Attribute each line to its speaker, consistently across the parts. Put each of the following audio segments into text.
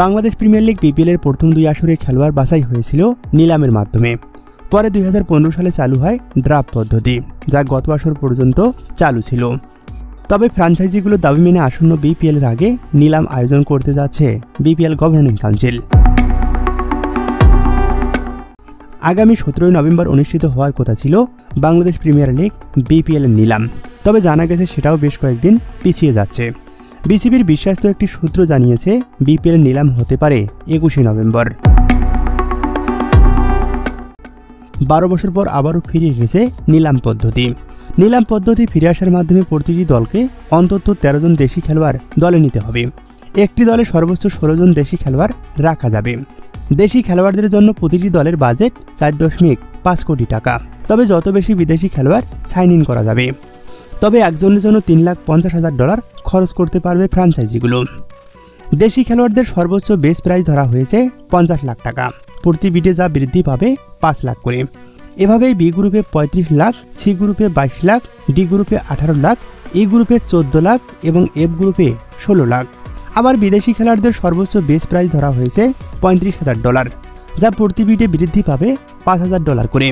Speaker 1: Bangladesh premier league BPL এর প্রথম 2 আসরে খেলোয়াড় বাছাই হয়েছিল নিলামের মাধ্যমে। পরে 2015 সালে চালু হয় ড্রাফট পদ্ধতি, যা গত আসর পর্যন্ত চালু ছিল। তবে ফ্র্যাঞ্চাইজিগুলো দাবি মেনে আসন্ন বিপিএল এর আগে নিলাম আয়োজন করতে যাচ্ছে বিপিএল গভর্নিং কাউন্সিল। আগামী 17 নভেম্বর অনুষ্ঠিত হওয়ার কথা ছিল বাংলাদেশ প্রিমিয়ার লিগ বিপিএল এর নিলাম, তবে জানা গেছে সেটাও বেশ কয়েকদিন পিছিয়ে যাচ্ছে। বিসিবির বিশ্বস্ত একটি সূত্র জানিয়েছে বিপিএল নিলাম হতে পারে 21 নভেম্বর। 12 বছর পর আবারও ফিরে এসেছে নিলাম পদ্ধতি। নিলাম পদ্ধতি ফিরে আসার মাধ্যমে প্রতিটি দলকে অন্তত 13 জন দেশি খেলোয়াড় দলে নিতে হবে। একটি দলে সর্বোচ্চ 16 জন দেশি খেলোয়াড় রাখা যাবে। দেশি খেলোয়াড়দের জন্য প্রতিটি দলের বাজেট 4.5 কোটি টাকা। তবে যত বেশি বিদেশি খেলোয়াড় সাইন ইন করা যাবে। তবে একজনের জন্য $3,50,000 খরচ করতে পারবে ফ্র্যাঞ্চাইজিগুলো। দেশি খেলোয়াড়দের সর্বোচ্চ বেস প্রাইস ধরা হয়েছে 50 লাখ টাকা প্রতি বিডে, যা বৃদ্ধি পাবে 5 লাখ করে। এভাবেই বি গ্রুপে 35 লাখ, সি গ্রুপে 22 লাখ, ডি গ্রুপে 18 লাখ, ই গ্রুপে 14 লাখ এবং এফ গ্রুপে 16 লাখ। আবার বিদেশি খেলোয়াড়দের সর্বোচ্চ বেস প্রাইস ধরা হয়েছে $35,000, যা প্রতি বিডে বৃদ্ধি পাবে $5,000 করে।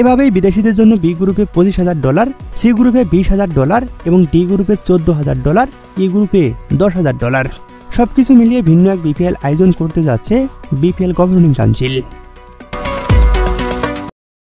Speaker 1: এভাবেই বিদেশিদের জন্য বি গ্রুপে $25,000, সি গ্রুপে $20,000 এবং ডি গ্রুপে $14,000, ই গ্রুপে $10,000। সবকিছু মিলিয়ে ভিন্ন এক বিপিএল আয়োজন করতে যাচ্ছে বিপিএল গভর্নিং কাউন্সিল।